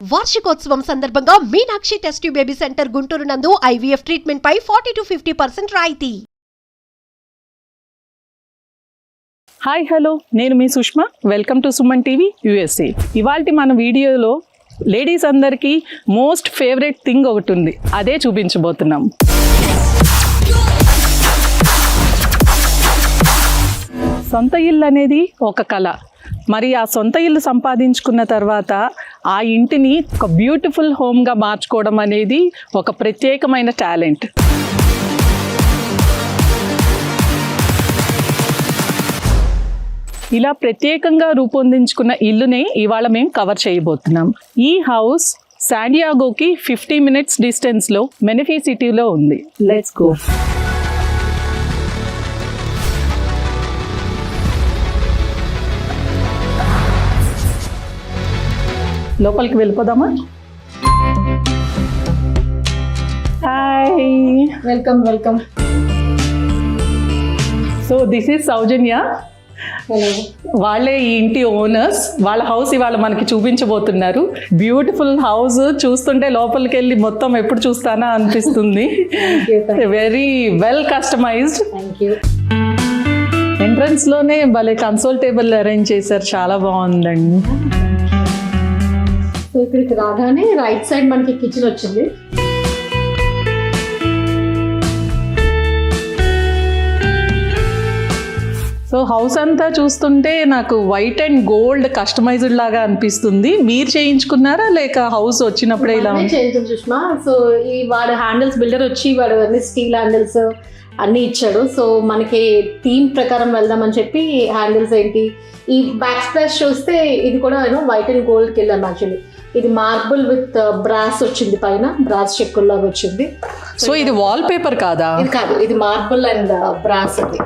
వార్షికోత్సవం సందర్భంగా Meenakshi test tube baby centre Guntur నందు IVF ట్రీట్మెంట్ పై 40-50% రాయితీ. హాయ్ హలో, నేను మీ Sushma. Welcome to Suman TV USA. ఇవాల్టి మన వీడియోలో లేడీస్ అందరికీ మోస్ట్ ఫేవరెట్ థింగ్ ఒకటి ఉంది, అదే చూపించబోతున్నాం. సొంత ఇల్లు అనేది ఒక కళ. మరి ఆ సొంత ఇల్లు సంపాదించుకున్న తర్వాత ఆ ఇంటిని ఒక బ్యూటిఫుల్ హోమ్గా మార్చుకోవడం అనేది ఒక ప్రత్యేకమైన టాలెంట్. ఇలా ప్రత్యేకంగా రూపొందించుకున్న ఇల్లునే ఇవాళ మేము కవర్ చేయబోతున్నాం. ఈ హౌస్ శాండియాగోకి 50 minutes డిస్టెన్స్లో మెనఫీ సిటీలో ఉంది. Let's go. లోపలికి వెళ్ళిపోదామా? Hi, welcome welcome. So this is Sowjanya. వాళ్ళే ఈ ఇంటి ఓనర్స్. వాళ్ళ హౌస్ ఇవాళ మనకి చూపించబోతున్నారు. Beautiful house. చూస్తుంటే లోపలికి వెళ్ళి మొత్తం ఎప్పుడు చూస్తానా అనిపిస్తుంది. Very well customized. Thank you. Entrance లోనే భలే కన్సోల్ టేబుల్ అరేంజ్ చేశారు, చాలా బాగుందండి. సో ఇక్కడికి రాగానే రైట్ సైడ్ మనకి కిచెన్ వచ్చింది. సో హౌస్ అంతా చూస్తుంటే నాకు వైట్ అండ్ గోల్డ్ కస్టమైజ్డ్ లాగా అనిపిస్తుంది. మీరు చేయించుకున్నారా లేక హౌస్ వచ్చినప్పుడే ఇలా చేయించాం సుష్మా. సో ఈ వాడు హ్యాండిల్స్ బిల్డర్ వచ్చి వాడు అన్ని స్టీల్ హ్యాండిల్స్ అన్నీ ఇచ్చాడు. సో మనకి థీమ్ ప్రకారం వెళ్దామని చెప్పి హ్యాండిల్స్ ఏంటి, ఈ బ్యాక్ స్ప్లాష్ చూస్తే ఇది కూడా వైట్ అండ్ గోల్డ్కి వెళ్ళాం. యాక్చువల్లీ ఇది మార్బుల్ విత్ బ్రాస్ వచ్చింది, పైన బ్రాస్ చెక్కుల్లాగా వచ్చింది. సో ఇది వాల్ పేపర్ కాదా? ఇది కాదు, ఇది మార్బుల్ అండ్ బ్రాస్. అది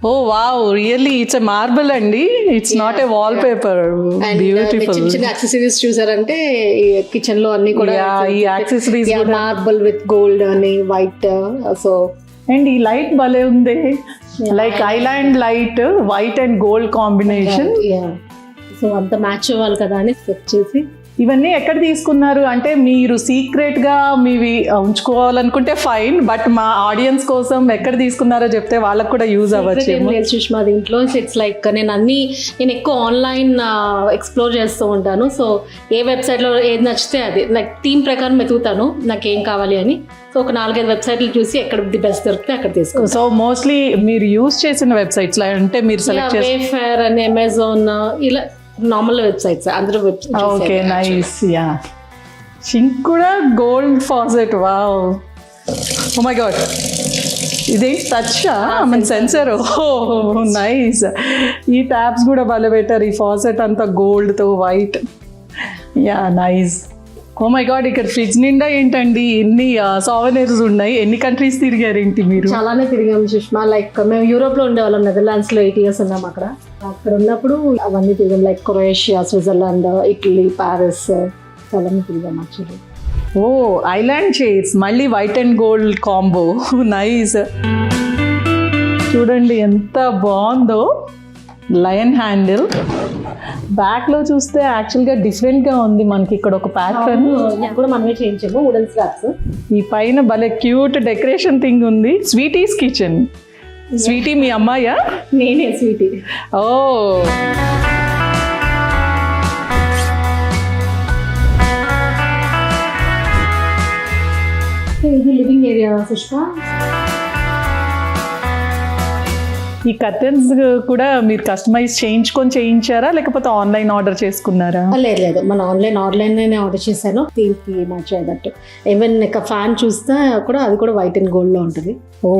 oh wow, really it's a marble అండి, it's not a wall paper. Beautiful. చిన్న చిన్న యాక్సెసరీస్ చూసారంటే కిచెన్ లో అన్ని కూడా ఈ యాక్సెసరీస్ మార్బుల్ విత్ గోల్డ్ అని వైట్. సో అండ్ ఈ లైట్ భలే ఉంది, like island light, white and gold combination. So అంత మ్యాచ్ అవ్వాలి కదా అని సెట్ చేసి. ఇవన్నీ ఎక్కడ తీసుకున్నారు అంటే, మీరు సీక్రెట్ గా మీవి ఉంచుకోవాలనుకుంటే ఫైన్, బట్ మా ఆడియన్స్ కోసం ఎక్కడ తీసుకున్నారో చెప్తే వాళ్ళకు కూడా యూజ్ అవ్వచ్చు. సుష్మా దీంట్లో ఇట్స్ లైక్ నేను ఎక్కువ ఆన్లైన్ ఎక్స్ప్లోర్ చేస్తూ ఉంటాను. సో ఏ వెబ్సైట్లో ఏది నచ్చితే అది లైక్ థీమ్ ప్రకారం వెతుకుతాను నాకు ఏం కావాలి అని. సో ఒక 4-5 వెబ్సైట్లు చూసి ఎక్కడ ది బెస్ట్ దొరికితే అక్కడ తీసుకుంటాను. సో మోస్ట్లీ మీరు యూజ్ చేసిన వెబ్సైట్స్ అంటే మీరు సెలెక్ట్ చేసిన వేఫేర్ అని, అమెజాన్, ఇలా నార్మల్ వెబ్సైట్స్ అందరూ websites. Okay, nice. Yeah, sink కూడా gold faucet. Wow, oh my god, ఇదేంటి టచ్చా? మన సెన్సర్. Oh nice. ఈ ట్యాప్స్ కూడా భలే పెట్టారు. ఈ ఫాసెట్ అంతా గోల్డ్తో white. Yeah, nice. Oh my god, ఇక్కడ ఫ్రిడ్జ్ నిండా ఏంటండి ఎన్ని సావెనర్స్ ఉన్నాయి. ఎన్ని కంట్రీస్ తిరిగారు ఏంటి మీరు? చాలానే తిరిగాము సుష్మా. లైక్ మేము యూరోప్ లో ఉండేవాళ్ళం, నెదర్లాండ్స్ లో 8 years ఉన్నాం అక్కడ. అక్కడ ఉన్నప్పుడు అవన్నీ తిరిగాం, like Croatia, Switzerland, Italy, Paris, చాలానే తిరిగాం యాక్చువల్లీ. ఓ ఐలాండ్ చైర్స్, మళ్ళీ white and gold combo. Nice. చూడండి ఎంత బాగుందో. Lion handle. బ్యాక్లో చూస్తే యాక్చువల్గా డిఫరెంట్గా ఉంది మనకి. ఇక్కడ ఒక ప్యాటర్న్ కూడా మనమే చేయించాము, వుడెన్ స్లాబ్స్. ఈ పైన భలే క్యూట్ డెకరేషన్ థింగ్ ఉంది. Sweeties kitchen. స్వీటీ మీ అమ్మాయా? నేనే స్వీటీ. ఓ ఇది లివింగ్ ఏరియా సుష్మా. ఈ కర్టన్స్ కూడా మీరు కస్టమైజ్ చేయించారా లేకపోతే ఆన్లైన్ ఆర్డర్ చేసుకున్నారా? లేదు, మన ఆన్లైన్ ఆర్డర్ చేశాను. దీనికి మ్యాచ్ అయ్యేటట్టు. ఈవెన్ ఇక ఫ్యాన్ చూస్తే కూడా అది కూడా వైట్ అండ్ గోల్డ్ లో ఉంటుంది. ఓ,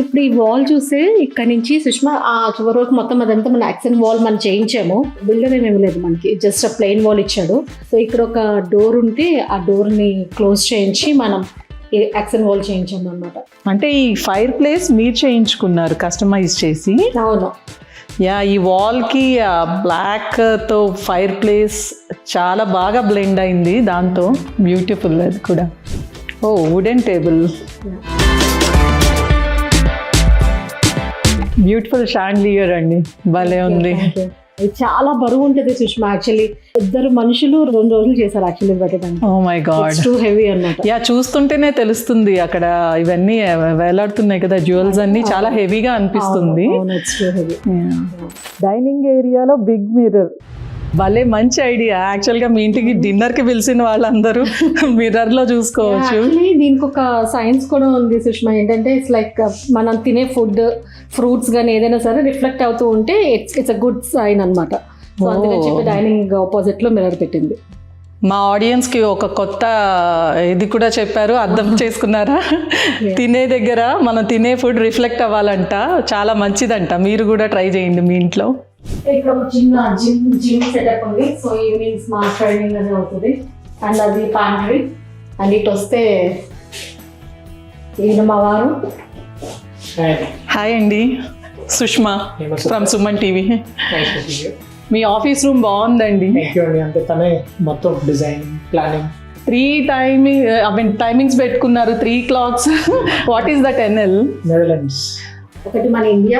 ఇప్పుడు ఈ వాల్ చూస్తే ఇక్కడ నుంచి సుష్మా ఆ చివరి వరకు మొత్తం అదంతా మన యాక్సెంట్ వాల్ మనం చేయించాము. బిల్డర్ ఏమేమి లేదు మనకి, జస్ట్ ఆ ప్లెయిన్ వాల్ ఇచ్చాడు. సో ఇక్కడ ఒక డోర్ ఉంటే ఆ డోర్ ని క్లోజ్ చేయించి మనం యాక్సెంట్ వాల్ చేయించాము అనమాట. అంటే ఈ ఫైర్ ప్లేస్ మీరు చేయించుకున్నారు కస్టమైజ్ చేసి? అవును. యా, ఈ వాల్కి బ్లాక్తో ఫైర్ ప్లేస్ చాలా బాగా బ్లెండ్ అయింది దాంతో. బ్యూటిఫుల్ అది కూడా. ఓ వుడెన్ టేబుల్. బ్యూటిఫుల్ షాండ్లియర్ అండి, భలే ఉంది. ఇది చాలా బరువు ఉంటుంది సుష్మా. యాక్చువల్లీ 2 మనుషులు 2 రోజులు చేశారు యాక్చువల్లీ పెట్టడానికి. Oh my god, too heavy అన్నమాట. యా చూస్తుంటేనే తెలుస్తుంది. అక్కడ ఇవన్నీ వేలాడుతున్నాయి కదా జ్యువెల్స్ అన్ని, చాలా హెవీగా అనిపిస్తుంది. It's too heavy. డైనింగ్ ఏరియాలో బిగ్ మిర్రర్, భలే మంచి ఐడియా. యాక్చువల్గా మీ ఇంటికి డిన్నర్కి పిలిచిన వాళ్ళందరూ మిర్రర్లో చూసుకోవచ్చు. దీనికి ఒక సైన్స్ కూడా ఉంది సుష్మా. ఏంటంటే ఇట్స్ లైక్ మనం తినే ఫుడ్, ఫ్రూట్స్ కానీ ఏదైనా సరే రిఫ్లెక్ట్ అవుతూ ఉంటే ఇట్స్ అ గుడ్ సైన్ అనమాట. సో అందుకని చెప్పి డైనింగ్ ఆపోజిట్ లో మిర్రర్ పెట్టింది. మా ఆడియన్స్కి ఒక కొత్త ఇది కూడా చెప్పారు, అర్థం చేసుకున్నారా? తినే దగ్గర మనం తినే ఫుడ్ రిఫ్లెక్ట్ అవ్వాలంట, చాలా మంచిదంట. మీరు కూడా ట్రై చేయండి మీ ఇంట్లో. ఇక్కడ చిన్న జిమ్ సెటప్ ఉంది. సో ఈవినింగ్ స్మార్ట్ ట్రైనింగ్ అనేది అవుతుంది. అండ్ అది ప్యాంట్రీ. అండ్ ఇటు వస్తే ఈయన మా వారు. హాయ్ అండి, Sushma from Suman TV. Me office room బాగుందండి. అంటే తనే మొత్తం డిజైన్ ప్లానింగ్ 3 టైమింగ్స్ పెట్టుకున్నారు, 3 clocks. What is that NL? Netherlands. ఒకటి మన ఇండియా,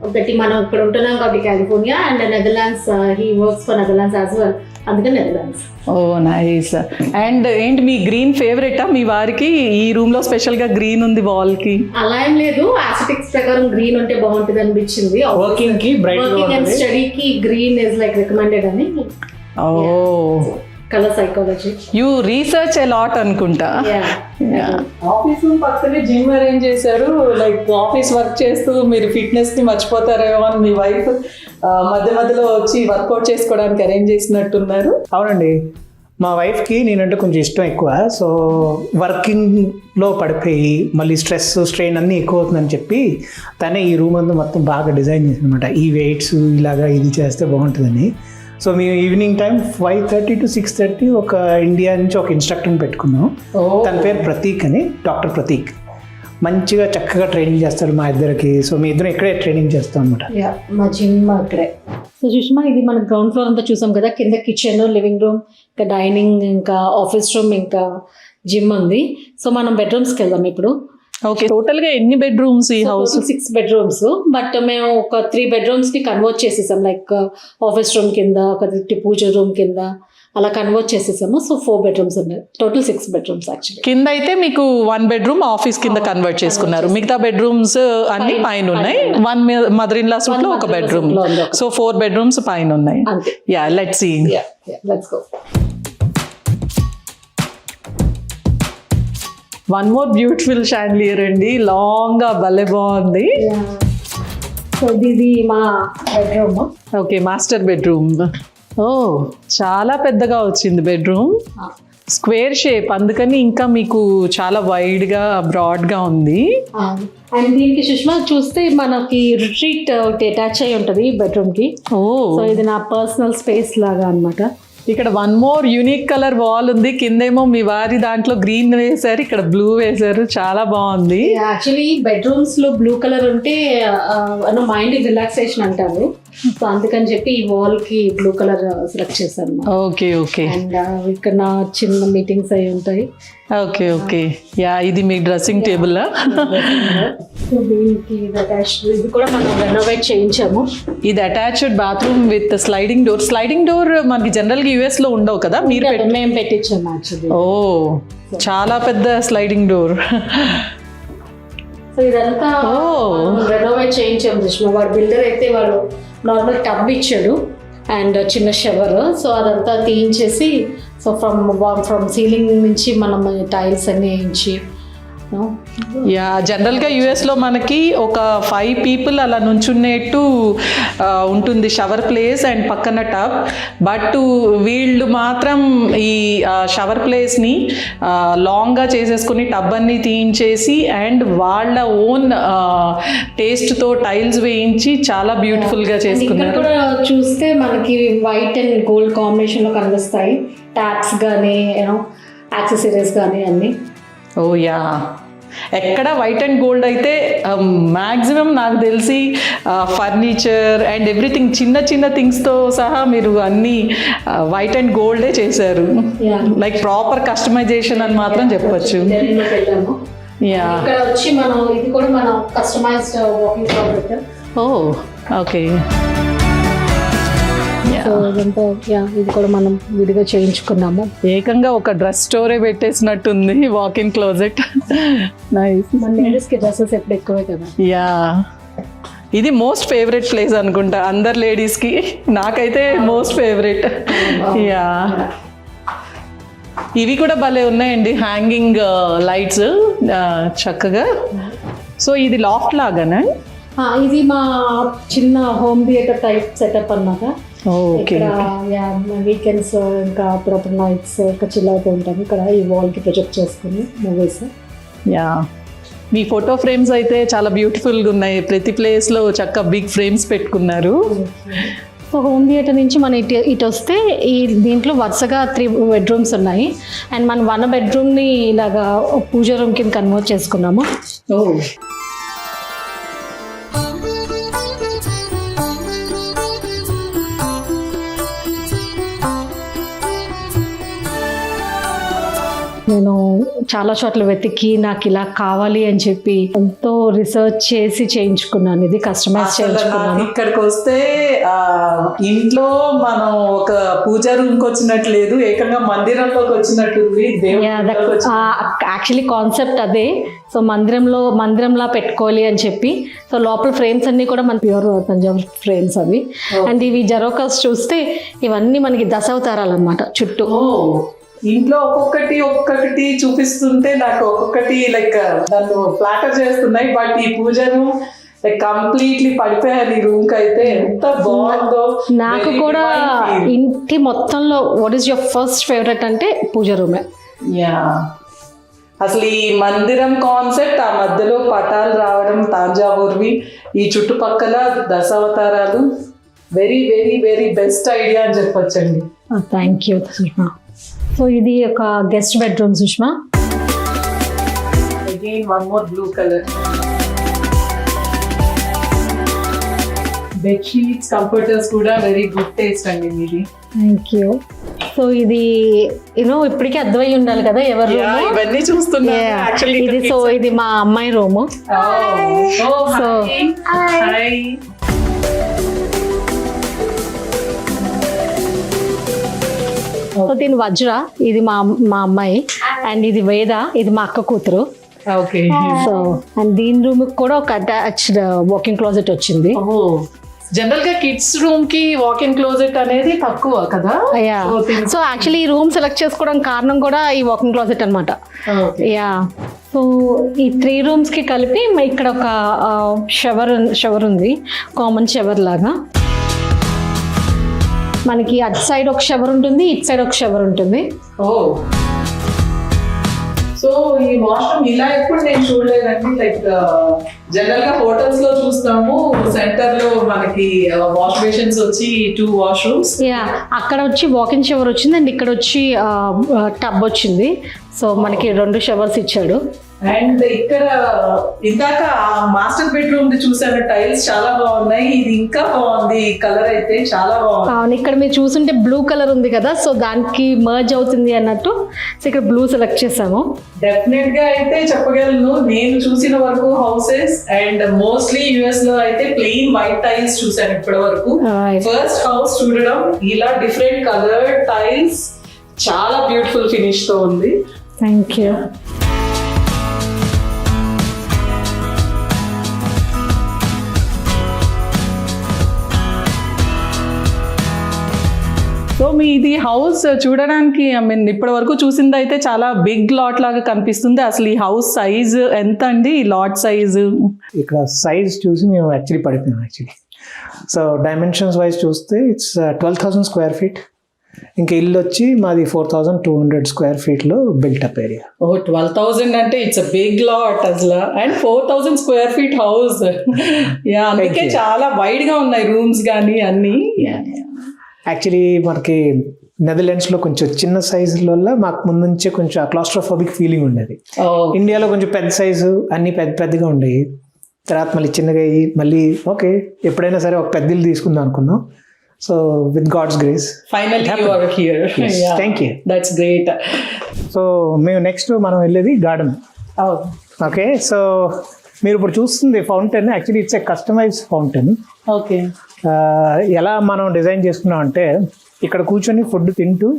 ఒకటి మనం ఇక్కడ ఉంటున్నాం కాబట్టి California, and Netherlands. He works for Netherlands as well, అందుకే నెదర్లాండ్స్. Oh nice. అండ్ ఏంటి మీ గ్రీన్ ఫేవరెటా మీ వారికి? ఈ రూమ్ లో స్పెషల్ గా గ్రీన్ ఉంది వాల్ కి. అలా ఏం లేదు, ఆస్థెటిక్స్ ప్రకారం గ్రీన్ ఉంటే బాగుంటుంది అనిపించింది. వర్కింగ్ కి బ్రైట్ వర్కింగ్ అండ్ స్టడీ కి గ్రీన్ ఇస్ లైక్ రికమెండెడ్ అని. ఓ colour psychology. You research a lot అనుకుంటా. ఆఫీస్ రూమ్ పక్కనే జిమ్ అరేంజ్ చేశారు. లైక్ ఆఫీస్ వర్క్ చేస్తూ మీరు ఫిట్నెస్ ని మర్చిపోతారేమో అని మీ వైఫ్ మధ్య మధ్యలో వచ్చి వర్కౌట్ చేసుకోవడానికి అరేంజ్ చేసినట్టున్నారు. అవునండి, మా వైఫ్కి నేనంటే కొంచెం ఇష్టం ఎక్కువ. సో వర్కింగ్లో పడిపోయి మళ్ళీ స్ట్రెస్ స్ట్రెయిన్ అన్నీ ఎక్కువ అవుతుందని చెప్పి తనే ఈ రూమ్ అంతా మొత్తం బాగా డిజైన్ చేసింది అనమాట. ఈ వెయిట్స్ ఇలాగా ఇది చేస్తే బాగుంటుందని. సో మేము ఈవినింగ్ టైం 5:30 to 6:30 ఒక ఇండియా నుంచి ఒక ఇన్స్ట్రక్టర్ని పెట్టుకున్నాం. తన పేరు ప్రతీక్ అని, డాక్టర్ ప్రతీక్. మంచిగా చక్కగా ట్రైనింగ్ చేస్తాడు మా ఇద్దరికి. సో మీ ఇద్దరం ఇక్కడే ట్రైనింగ్ చేస్తాం అనమాట. మా జిమ్ అక్కడే. సో సుష్మా, ఇది మన గ్రౌండ్ ఫ్లోర్ అంతా చూసాం కదా. కింద కిచెన్, లివింగ్ రూమ్, ఇంకా డైనింగ్, ఇంకా ఆఫీస్ రూమ్, ఇంకా జిమ్ ఉంది. సో మనం బెడ్రూమ్స్కి వెళ్దాం ఇప్పుడు. ఓకే, టోటల్ గా ఎన్ని బెడ్రూమ్స్ ఈ హౌస్? 6 bedrooms. బట్ మేము ఒక 3 bedrooms ని కన్వర్ట్ చేసేసాం. లైక్ ఆఫీస్ రూమ్ కింద, ఒక పూజ రూమ్ కింద అలా కన్వర్ట్ చేసేసాము. సో 4 bedrooms ఉన్నాయి. Total 6 bedrooms actually. కింద అయితే మీకు 1 bedroom ఆఫీస్ కింద కన్వర్ట్ చేసుకున్నారు. మిగతా బెడ్రూమ్స్ అన్ని పైన ఉన్నాయి. 1 మదర్ ఇన్ లా సూట్ లో ఒక బెడ్రూమ్. సో 4 bedrooms పైన ఉన్నాయి. Yeah let's see. Let's go. One more beautiful chandelier అండి, లాంగ్ గా భలే బాగుంది. సో ఇది మా బెడ్రూమ్. Okay, master bedroom. ఓ చాలా పెద్దగా వచ్చింది బెడ్రూమ్, స్క్వేర్ షేప్, అందుకని ఇంకా మీకు చాలా వైడ్ గా బ్రాడ్ గా ఉంది. అండ్ దీనికి సుష్మా చూస్తే మనకి రిట్రీట్ ఒకటి అటాచ్ అయి ఉంటుంది బెడ్రూమ్ కి. ఓ సో ఇది నా పర్సనల్ స్పేస్ లాగా అన్నమాట. ఇక్కడ 1 more యూనిక్ కలర్ వాల్ ఉంది. కిందేమో మీ వారి దాంట్లో గ్రీన్ వేశారు, ఇక్కడ బ్లూ వేశారు, చాలా బాగుంది. యాక్చువల్లీ బెడ్రూమ్స్ లో బ్లూ కలర్ ఉంటే మైండ్ రిలాక్సేషన్ అంటారు. సో అందుకని చెప్పి ఈ వాల్ కి బ్లూ కలర్ సెలెక్ట్ చేశాను. Okay okay. అండ్ ఇక్కడ నా చిన్న మీటింగ్స్ అయి ఉంటాయి. Okay okay. యా ఇది మీ డ్రెస్సింగ్ టేబుల్. దీనికి ఇది కూడా మనం రెనోవేట్ చేయించాము. ఇది attached bathroom with sliding door. Sliding door మనకి జనరల్ గా US లో ఉండవు కదా, మీరు మేము పెట్టించాము యాక్చువల్లీ. ఓ చాలా పెద్ద స్లైడింగ్ డోర్. సో ఇదంతా రెనోవేట్ చేయించాము సుష్మా. వాడు బిల్డర్ అయితే వాడు నార్మల్ టబ్ ఇచ్చాడు అండ్ చిన్న షవర్. సో అదంతా తీయించేసి, సో ఫ్రమ్ సీలింగ్ నుంచి మనం టైల్స్ అన్ని వేయించి. యా జనరల్గా యుఎస్లో మనకి ఒక 5 people అలా నుంచునేట్టు ఉంటుంది షవర్ ప్లేస్ అండ్ పక్కన టబ్. బట్ వీళ్ళు మాత్రం ఈ షవర్ ప్లేస్ని లాంగ్గా చేసేసుకుని టబ్ అన్ని తీయించేసి అండ్ వాళ్ళ ఓన్ టేస్ట్తో టైల్స్ వేయించి చాలా బ్యూటిఫుల్గా చేసుకున్నారు. ఇక్కడ కూడా చూస్తే మనకి వైట్ అండ్ గోల్డ్ కాంబినేషన్లో కనిపిస్తాయి ట్యాప్స్ కానీ యాక్సెసరీస్ కానీ అన్నీ. ఓ యా, ఎక్కడ వైట్ అండ్ గోల్డ్ అయితే మ్యాక్సిమం నాకు తెలిసి ఫర్నిచర్ అండ్ ఎవ్రీథింగ్ చిన్న చిన్న థింగ్స్తో సహా మీరు అన్నీ వైట్ అండ్ గోల్డే చేశారు. లైక్ ప్రాపర్ కస్టమైజేషన్ అని మాత్రం చెప్పొచ్చు. యా ఇక్కడ వచ్చి మనం ఇది కూడా మనం కస్టమైజ్డ్ వాకింగ్ క్లాసెట్. ఓ ఓకే. సో ఇదంతా ఇది కూడా మనం విడిగా చేయించుకున్నాము. ఏకంగా ఒక డ్రెస్ స్టోరే పెట్టేసినట్టుంది, వాక్ ఇన్ క్లోజెట్. నైస్. మన లేడీస్కి డ్రెస్సెస్ ఎప్పుడు ఎక్కువే కదా. యా, ఇది మోస్ట్ ఫేవరెట్ ప్లేస్ అనుకుంటా అందరు లేడీస్కి. నాకైతే మోస్ట్ ఫేవరెట్. యా, ఇవి కూడా భలే ఉన్నాయండి, హ్యాంగింగ్ లైట్స్ చక్కగా. సో ఇది లాఫ్ట్ లాగానా? ఇది మా చిన్న హోమ్ థియేటర్ టైప్ సెటప్ అన్నమాట. ఓకే. ఇక్కడ వీకెండ్స్ ఇంకా అప్పుడప్పుడు నైట్స్ ఇక్కడ చిల్ అవుతూ ఉంటాము. ఇక్కడ ఈ వాల్కి ప్రొజెక్ట్ చేసుకుని మూవీస్. యా, మీ ఫోటో ఫ్రేమ్స్ అయితే చాలా బ్యూటిఫుల్గా ఉన్నాయి. ప్రతి ప్లేస్లో చక్క బిగ్ ఫ్రేమ్స్ పెట్టుకున్నారు. సో హోమ్ థియేటర్ నుంచి మనం ఇటు వస్తే ఈ దీంట్లో వరుసగా 3 బెడ్రూమ్స్ ఉన్నాయి. అండ్ మనం 1 బెడ్రూమ్ని ఇలాగా పూజ రూమ్ కింద కన్వర్ట్ చేసుకున్నాము. నేను చాలా చోట్ల వెతికి నాకు ఇలా కావాలి అని చెప్పి ఎంతో రీసెర్చ్ చేసి చేయించుకున్నాను. ఇది కస్టమైజ్ చేయించుకున్నాను. ఇక్కడికి వస్తే ఇంట్లో మనం ఒక పూజా రూమ్కి వచ్చినట్టు లేదు, ఏకంగా మందిరంలోకి వచ్చినట్టు. యాక్చువల్లీ కాన్సెప్ట్ అదే. సో మందిరంలా పెట్టుకోవాలి అని చెప్పి. సో లోపల ఫ్రేమ్స్ అన్ని కూడా మన ప్యూర్ పంజాబ్ ఫ్రేమ్స్ అవి. అండ్ ఇవి జరోకాస్ చూస్తే ఇవన్నీ మనకి దశావతారాలు అన్నమాట చుట్టూ. ఇంట్లో ఒక్కొక్కటి చూపిస్తుంటే నాకు ఒక్కొక్కటి లైక్ నన్ను ఫ్లాటర్ చేస్తున్నాయి. బట్ ఈ పూజను లైక్ కంప్లీట్లీ పడిపోయాను ఈ రూమ్ కి అయితే. ఎంత బాగుందో. నాకు కూడా ఇంటి మొత్తంలో what is your first favourite అంటే పూజ రూమే. యా, అసలు ఈ మందిరం కాన్సెప్ట్, ఆ మధ్యలో పటాలు రావడం తాంజావూర్వి, ఈ చుట్టుపక్కల దశావతారాలు, very very very best idea అని చెప్పొచ్చండి. Thank you Sushma. సో ఇది ఒక guest bedroom Sushma. Again one more blue colour. Bedsheets, comforters కూడా వెరీ గుడ్ టేస్ట్ అండి మీది. Thank you. సో ఇది ఇప్పటికీ అర్థమై ఉండాలి కదా ఎవరు రూమ్. ఇవన్నీ చూస్తున్నా. ఇది మా అమ్మాయి రూము. సో సో దీని వజ్ర, ఇది మా అమ్మాయి. అండ్ ఇది వేద, ఇది మా అక్క కూతురు. ఓకే. సో అండ్ దీని రూమ్ కూడా ఒక అటాచ్డ్ వాకింగ్ క్లోజెట్ వచ్చింది. జనరల్ గా కిడ్స్ రూమ్ కి వాక్ ఇన్ క్లోజెట్ అనేది తక్కువ కదా. సో యాక్చువల్లీ ఈ రూమ్ సెలెక్ట్ చేసుకోవడానికి కారణం కూడా ఈ వాకింగ్ క్లోజెట్ అనమాట. యా, సో ఈ 3 రూమ్స్ కి కలిపి ఇక్కడ ఒక షవర్ ఉంది, కామన్ షవర్ లాగా. మనకి అటు సైడ్ ఒక షవర్ ఉంటుంది, ఇటు సైడ్ ఒక షవర్ ఉంటుంది. సో ఈ వాష్రూమ్ ఇలా ఎప్పుడు నేను చూడలేదండి. లైక్ జనరల్ గా హోటల్స్ లో చూస్తాము, సెంటర్ లో మనకి వాష్ బేసిన్స్ వచ్చి 2 వాష్రూమ్స్. యా, అక్కడ వచ్చి వాకింగ్ షవర్ వచ్చింది అండ్ ఇక్కడ వచ్చి టబ్ వచ్చింది. సో మనకి 2 షవర్స్ ఇచ్చాడు. అండ్ ఇక్కడ ఇందాక మాస్టర్ బెడ్రూమ్ చూసాను, టైల్స్ చాలా బాగున్నాయి. ఇది ఇంకా బాగుంది, కలర్ అయితే చాలా బాగుంది. అవును, ఇక్కడ మీరు చూస్తుంటే బ్లూ కలర్ ఉంది కదా, సో దానికి మర్జ్ అవుతుంది అన్నట్టు సో ఇక్కడ బ్లూ సెలెక్ట్ చేసాము. డెఫినెట్ గా అయితే చెప్పగలను, నేను చూసిన వరకు హౌసెస్ అండ్ మోస్ట్లీ యుఎస్ లో అయితే ప్లెయిన్ వైట్ టైల్స్ చూసాను ఇప్పటి వరకు. ఫస్ట్ హౌస్ చూడడం ఇలా డిఫరెంట్ కలర్ టైల్స్, చాలా బ్యూటిఫుల్ ఫినిష్ తో ఉంది. Thank you. సో మీ ఇది హౌస్ చూడడానికి ఇప్పటి వరకు చూసింది అయితే చాలా బిగ్ లాట్ లాగా కనిపిస్తుంది. అసలు ఈ హౌస్ సైజ్ ఎంత అండి, ఈ లాట్ సైజు? ఇక్కడ సైజ్ చూసి మేము యాక్చువల్లీ పడిపోయాం యాక్చువల్లీ. సో డైమెన్షన్స్ వైజ్ చూస్తే ఇట్స్ 12,000 స్క్వేర్ ఫీట్. ఇంకా ఇల్లు వచ్చి మాది 4,200 స్క్వేర్ ఫీట్లో బిల్టప్ ఏరియా. 12,000 అంటే ఇట్స్ అ బిగ్ లాట్ అసలు. And 4,000 square feet house. Yeah, అందుకే చాలా వైడ్ గా ఉన్నాయి రూమ్స్ కానీ అన్ని. యాక్చువల్లీ మనకి నెదర్లాండ్స్లో కొంచెం చిన్న సైజుల వల్ల మాకు ముందు నుంచే కొంచెం క్లాస్ట్రోఫోబిక్ ఫీలింగ్ ఉండేది. ఇండియాలో కొంచెం పెద్ద సైజు అన్ని పెద్దగా ఉండేవి. తర్వాత మళ్ళీ చిన్నగా అయ్యి మళ్ళీ ఓకే ఎప్పుడైనా సరే ఒక పెద్ద ఇల్లు తీసుకుందాం అనుకున్నాం. So with God's grace finally you are here. Thank you, that's great. So మేము నెక్స్ట్ మనం వెళ్ళేది గార్డెన్. ఓకే, సో మీరు ఇప్పుడు చూస్తుంది fountain. Actually it's a customize fountain. Okay. ఎలా మనం డిజైన్ చేసుకున్నాం అంటే ఇక్కడ కూర్చొని ఫుడ్ తింటూ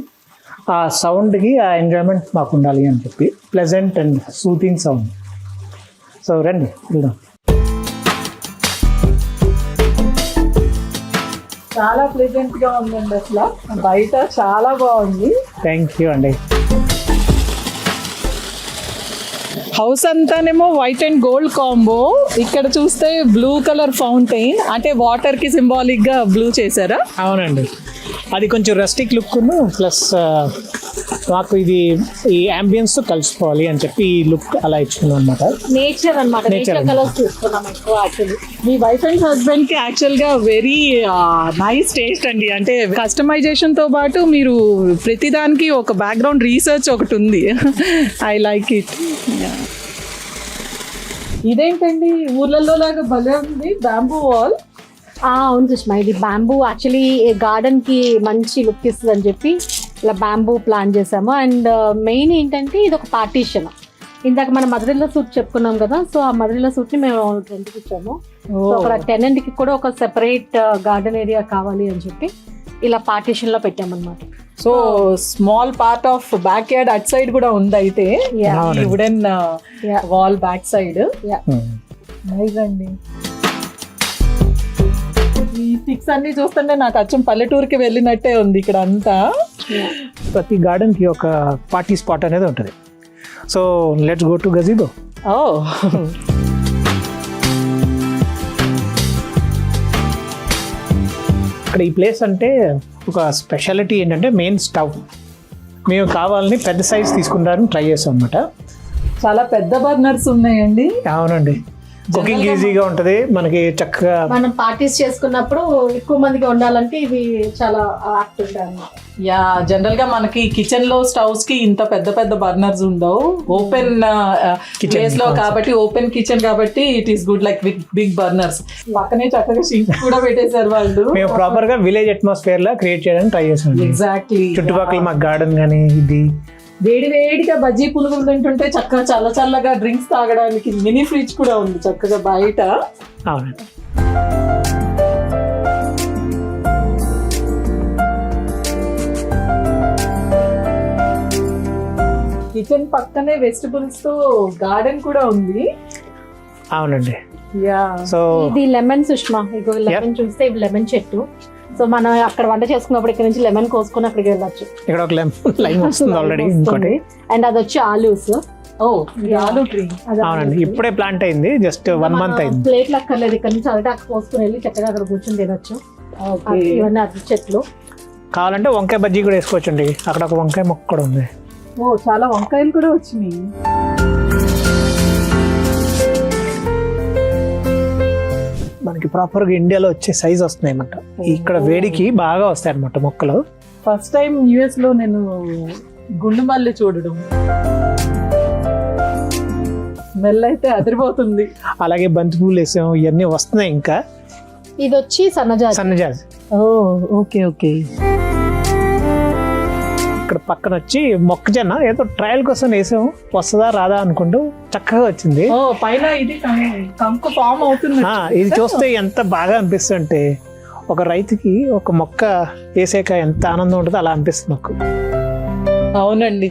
ఆ సౌండ్కి ఆ ఎంజాయ్మెంట్ మాకు ఉండాలి అని చెప్పి pleasant and soothing sound. So రండి వెళ్దాం. చాలా ప్లెజెంట్ గా ఉందండి, అసలు బయట చాలా బాగుంది. థ్యాంక్ యూ అండి. హౌస్ అంతానేమో వైట్ అండ్ గోల్డ్ కాంబో, ఇక్కడ చూస్తే బ్లూ కలర్ ఫౌంటైన్, అంటే వాటర్ కి సింబాలిక్ గా బ్లూ చేశారా? అవునండి, అది కొంచెం రస్టిక్ లుక్ ప్లస్ మాకు ఇది ఈ అంబియన్స్ తో కలిసిపోవాలి అని చెప్పి ఈ లుక్ అలా ఇచ్చుకున్నాం అనమాట. నేచర్ అన్నమాట, నేచర్ కలర్స్ తీసుకున్నాం ఎక్కువ. Actually me wife and husband కి యాక్చువల్ గా వెరీ నైస్ టేస్ట్ అండి. అంటే కస్టమైజేషన్ తో పాటు మీరు ప్రతిదానికి ఒక బ్యాక్గ్రౌండ్ రీసెర్చ్ ఒకటి ఉంది. I like it. ఇదేంటండి ఊర్లలో లాగా భలే ఉంది, బ్యాంబూ వాల్. అవును సుష్మా, ఇది బ్యాంబూ యాక్చువల్లీ గార్డెన్ కి మంచి లుక్ ఇస్తుంది అని చెప్పి ఇలా బ్యాంబూ ప్లాన్ చేసాము. అండ్ మెయిన్ ఏంటంటే ఇది ఒక పార్టీషన్. ఇందాక మనం మదరిల్లా సూట్ చెప్పుకున్నాం కదా, సో ఆ మదరిల్లా సూట్ ని మేము రెంట్కి ఇచ్చాము. సో అక్కడ టెనెంట్ కి కూడా ఒక సెపరేట్ గార్డెన్ ఏరియా కావాలి అని చెప్పి ఇలా పార్టీషన్ లో పెట్టామన్నమాట. So small part of backyard at side కూడా ఉంది అయితే, wooden wall back side. Nice అండి. ఈ పిక్స్ అన్ని చూస్తుంటే నాకు అచ్చం పల్లెటూరుకి వెళ్ళినట్టే ఉంది ఇక్కడ అంతా. ప్రతి గార్డెన్ కి ఒక పార్టీ స్పాట్ అనేది ఉంటుంది. So let's go to gazebo. ఓ, ఇక్కడ ఈ ప్లేస్ అంటే ఒక స్పెషాలిటీ ఏంటంటే మెయిన్ స్టవ్ మేము కావాలని పెద్ద సైజ్ తీసుకుంటారని ట్రై చేస్తాం అనమాట. చాలా పెద్ద బర్నర్స్ ఉన్నాయండి. అవునండి, కుకింగ్ ఈజీగా ఉంటుంది మనకి, చక్కగా మనం పార్టీస్ చేసుకున్నప్పుడు ఎక్కువ మందికి ఉండాలంటే ఇవి చాలా యాక్ట్ ఉంటాయి అన్నమాట. యా, జనరల్ గా మనకి కిచెన్ లో స్టవ్స్ కి ఇంత పెద్ద పెద్ద బర్నర్స్ ఉండవు. ఓపెన్ ప్లేస్ లో కాబట్టి, ఓపెన్ కిచెన్ కాబట్టి it is good like big burners. పక్కనే చక్కగా షింక్ కూడా పెట్టేశారు వాళ్ళు. మేము ప్రాపర్ గా విలేజ్ అట్మాస్ఫియర్ లా క్రియేట్ చేయడానికి ట్రై చేసాం. ఎగ్జాక్ట్లీ, చుట్టుపక్కల మాకు గార్డెన్ కానీ ఇది వేడి వేడిగా బజ్జీ పునుగులు తింటుంటే చక్కగా చల్ల చల్లగా డ్రింక్స్ తాగడానికి మినీ ఫ్రిడ్జ్ కూడా ఉంది చక్కగా బయట. అవునండి. కిచెన్ పక్కనే వెజిటబుల్స్ తో గార్డెన్ కూడా ఉంది. అవునండి. యా, సో ఇది లెమన్ సుష్మా, ఇగో లెమన్ చూస్తే ఇవి లెమన్ చెట్టు. సో మనం అక్కడ వంట చేసుకున్నప్పుడు ఇక్కడ నుంచి లెమన్ కోసుకొని అక్కడికి వెళ్ళొచ్చు. ఇక్కడ ఒక లైన్ వస్తుంది ఆల్రెడీ. ఇంకోటి అండ్ అది వచ్చి ఆలూస్. ఓ, ఆలూ ట్రీ. అవునండి, ఇప్పుడే ప్లాంట్ అయింది, జస్ట్ 1 month అయింది. ప్లేట్లు అక్కర్లేదు, ఇక్కడ నుంచి అరటాకు కోసుకుని వెళ్ళి చక్కగా అక్కడ కూర్చొని తినొచ్చు. ఇవన్నీ అరటి చెట్లు. కావాలంటే వంకాయ బజ్జీ కూడా వేసుకోవచ్చండి, అక్కడ ఒక వంకాయ మొక్క కూడా ఉంది. ఓ, చాలా వంకాయలు కూడా వచ్చినాయి. మనకి ప్రాపర్ గా ఇండియాలో వచ్చే సైజ్ వస్తున్నాయి అన్నమాట. ఇక్కడ వేడికి బాగా వస్తాయి అన్నమాట మొక్కలు. ఫస్ట్ టైం యుఎస్ లో నేను గుండు మల్లి చూడడం. స్మెల్ అయితే అదిరిపోతుంది. అలాగే బంతి పూలు వేసాం, ఇవన్నీ వస్తున్నాయి. ఇంకా ఇది వచ్చి సన్నజాజి. ఓ, ఓకే ఓకే. ఇక్కడ పక్కన వచ్చి మొక్కజొన్న ఏదో ట్రయల్ కోసం వేసాం, వస్తుందా రాదా అనుకుంటూ చక్కగా వచ్చింది. ఓ, పైన ఇది కంకు ఫామ్ అవుతుంది. ఇది చూస్తే ఎంత బాగా అనిపిస్తుంది అంటే, ఒక రైతుకి ఒక మొక్క వేసాక ఎంత ఆనందం ఉంటుందో అలా అనిపిస్తుంది నాకు. అవునండి,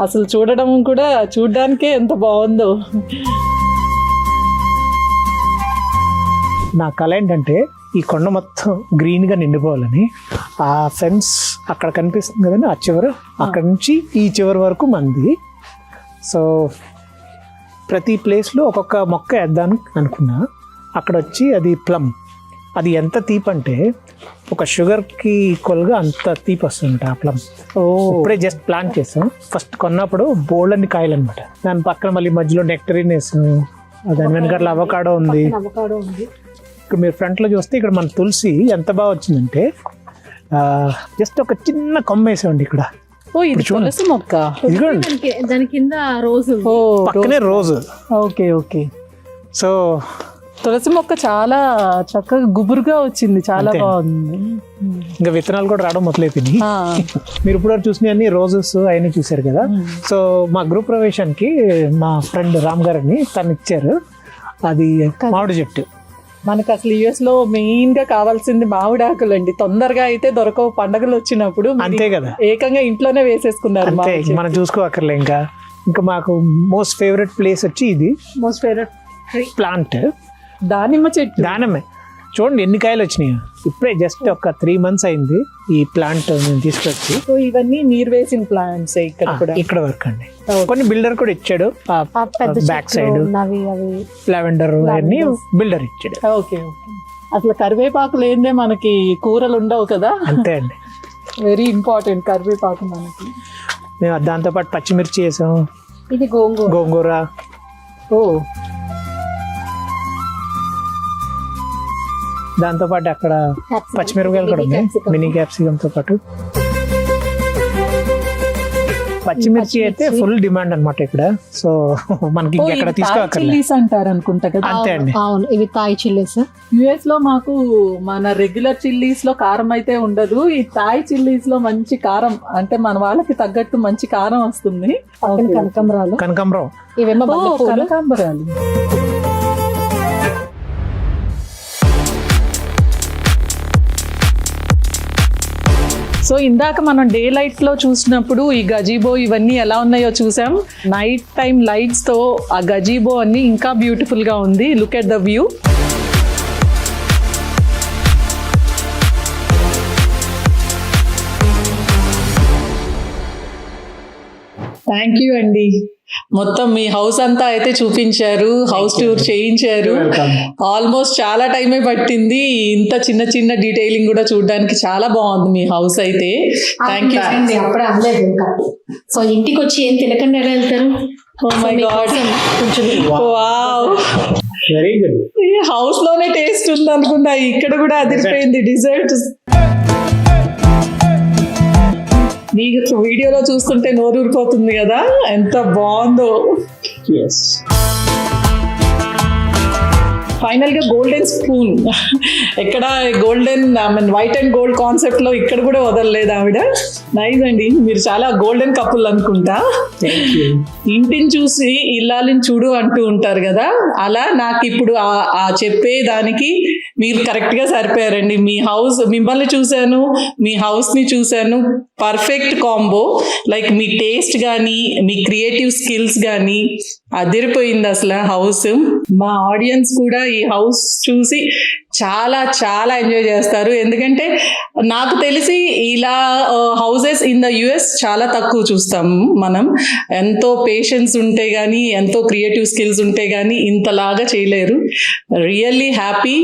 అసలు చూడడం కూడా చూడడానికే ఎంత బాగుందో. నా కళ ఏంటంటే ఈ కొండ మొత్తం గ్రీన్ గా నిండిపోవాలని. ఆ ఫెన్స్ అక్కడ కనిపిస్తుంది కదండి, ఆ చివరు, అక్కడ నుంచి ఈ చివరి వరకు మంది. సో ప్రతి ప్లేస్లో ఒక్కొక్క మొక్క వేద్దాను అనుకున్నా. అక్కడ వచ్చి అది ప్లమ్, అది ఎంత తీపి అంటే ఒక షుగర్కి ఈక్వల్గా అంత తీపి వస్తుందంట ఆ ప్లమ్. ఇప్పుడే జస్ట్ ప్లాంట్ చేసాం. ఫస్ట్ కొన్నప్పుడు బోల్డ్ అన్ని కాయలు అనమాట. దాని పక్కన మళ్ళీ మధ్యలో నెక్టరీన్ వేసాం, దాని వెనకాల అవకాడో ఉంది. ఇక్కడ మీరు ఫ్రంట్లో చూస్తే ఇక్కడ మన తులసి ఎంత బాగా వచ్చిందంటే, జస్ట్ ఒక చిన్న కొమ్మ వేసామండి ఇక్కడ. ఓ, ఇది తులసి మొక్క. ఇదిగోండి, దాని కింద రోజు, పక్కనే రోజు. Okay okay. సో తులసి మొక్క చాలా చక్కగా గుబురుగా వచ్చింది, చాలా బాగుంది. ఇంకా విత్తనాలు కూడా రావడం మొదలైపోయినాయి. మీరు ఇప్పుడు చూసిన అన్ని రోజెస్ అవన్నీ చూసారు కదా. సో మా గృహ ప్రవేశానికి మా ఫ్రెండ్ రామ్ గారిని తను ఇచ్చారు. అది మామిడి చెట్టు. మనకు అసలు యుఎస్ లో మెయిన్ గా కావాల్సింది మామిడాకులు అండి. తొందరగా అయితే దొరకవు పండగలు వచ్చినప్పుడు. అంతే కదా, ఏకంగా ఇంట్లోనే వేసేసుకున్నారు. అంతే మనం చూసుకోకర్లే. ఇంకా మాకు మోస్ట్ ఫేవరెట్ ప్లేస్ వచ్చి ఇది, మోస్ట్ ఫేవరెట్ ప్లాంట్ దానిమ్మ చెట్టు. దానిమ్మే. చూడండి ఎన్ని కాయలు వచ్చినాయి. ఇప్పుడే జస్ట్ ఒక 3 months అయింది ఈ ప్లాంట్ నేను తీసుకొచ్చి. సో ఇవన్నీ మీరు వేసిన ప్లాంట్స్ ఇక్కడ కూడా. ఇక్కడ వరకు అండి. కొన్ని బిల్డర్ కూడా ఇచ్చాడు, బ్యాక్ సైడ్ లావెండర్ అన్ని బిల్డర్ ఇచ్చాడు. ఓకే, అసలు కరివేపాకు లేదే మనకి కూరలు ఉండవు కదా. అంతే అండి, వెరీ ఇంపార్టెంట్ కరివేపాకు మనకి. మేము దాంతోపాటు పచ్చిమిర్చి వేసాం, ఇది గోంగూర. ఓ, దాంతో పాటు అక్కడ పచ్చిమిరపకాయలు కూడా ఉన్నాయి, మినీ క్యాప్సికమ్ తో పాటు. పచ్చిమిర్చి అయితే ఫుల్ డిమాండ్ అన్నమాట ఇక్కడ. సో మనకి ఎక్కడ తీసుకోవాలి అంటారు అనుకుంటా కదా. అంతే అండి, అవును, ఇవి థాయ్ చిల్లీస్. యుఎస్ లో మాకు మన రెగ్యులర్ చిల్లీస్ లో కారం అయితే ఉండదు, ఈ థాయ్ చిల్లీస్ లో మంచి కారం, అంటే మన వాళ్ళకి తగ్గట్టు మంచి కారం వస్తుంది. కనకాంబరాలు, కనకాంబరం, ఇవేమో కనకాంబరాలు. సో ఇందాక మనం డే లైట్ లో చూసినప్పుడు ఈ గజీబో ఇవన్నీ ఎలా ఉన్నాయో చూసాం. నైట్ టైం లైట్స్ తో ఆ గజీబో అన్ని ఇంకా బ్యూటిఫుల్ గా ఉంది. Look at the view. Thank you అండి, మొత్తం మీ హౌస్ అంతా అయితే చూపించారు, హౌస్ టూర్ చేయించారు. ఆల్మోస్ట్ చాలా టైమే పట్టింది. ఇంత చిన్న చిన్న డీటెయిలింగ్ కూడా చూడడానికి చాలా బాగుంది మీ హౌస్ అయితే. Thank you. అప్పుడే అనలేదు ఇంకా. సో ఇంటికి వచ్చి ఏం తినకుండా ఎలా వెళ్తారు? Oh my god, wow, very good. ఈ హౌస్ లోనే టేస్ట్ ఉంది అనుకుంటా, ఇక్కడ కూడా అదిరిపోయింది డిజర్ట్. మీకు వీడియోలో చూస్తుంటే నోరు ఊరిపోతుంది కదా, ఎంత బాగుందో. ఫైనల్ గా గోల్డెన్ స్పూన్, ఎక్కడ golden white and gold concept లో ఇక్కడ కూడా వదలలేదు ఆవిడ. నైస్ అండి, మీరు చాలా గోల్డెన్ కపుల్ అనుకుంటా. ఇంటిని చూసి ఇల్లాలిని చూడు అంటూ ఉంటారు కదా, అలా నాకు ఇప్పుడు ఆ చెప్పే దానికి మీరు కరెక్ట్ గా సరిపోయారండి. మీ హౌస్, మిమ్మల్ని చూశాను, మీ హౌస్ ని చూశాను, పర్ఫెక్ట్ కాంబో. లైక్ మీ టేస్ట్ కానీ మీ క్రియేటివ్ స్కిల్స్ కానీ అదిరిపోయింది అసలు హౌస్. మా ఆడియన్స్ కూడా ఈ హౌస్ చూసి చాలా చాలా ఎంజాయ్ చేస్తారు. ఎందుకంటే నాకు తెలిసి ఇలా హౌసెస్ ఇన్ ద యుఎస్ చాలా తక్కువ చూస్తాం మనం. ఎంతో పేషెన్స్ ఉంటే కానీ, ఎంతో క్రియేటివ్ స్కిల్స్ ఉంటే కానీ ఇంతలాగా చేయలేరు. Really happy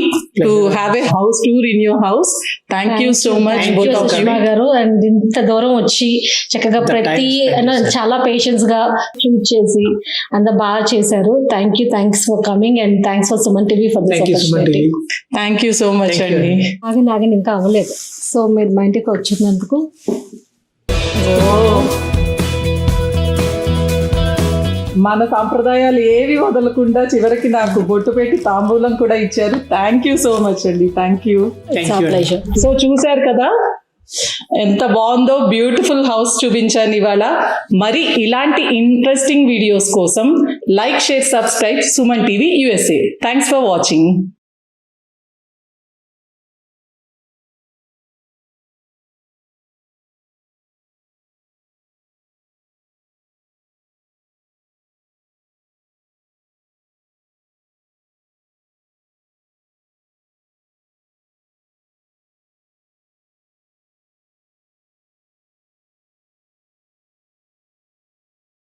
to have a house tour in your house. Thank you so much both of you గారు. అండ్ ఇంత దూరం వచ్చి చక్కగా ప్రతి చాలా పేషెన్స్ గా చూస్ చేసి అంత బాగా చేశారు. Thanks for coming and thanks for Suman TV for this opportunity. Thank you so much అండి. ఆగండి ఇంకా అవ్వలేదు. సో మీరు మా ఇంటికి వచ్చినందుకు మన సాంప్రదాయాలు ఏవి వదలకుండా చివరికి నాకు బొట్టు పెట్టి తాంబూలం కూడా ఇచ్చారు. థ్యాంక్ యూ సో మచ్ అండి. Thank you. సో చూశారు కదా ఎంత బాగుందో, బ్యూటిఫుల్ హౌస్ చూపించాను ఇవాళ. మరి ఇలాంటి ఇంట్రెస్టింగ్ వీడియోస్ కోసం like, share, subscribe Suman TV USA. Thanks for watching.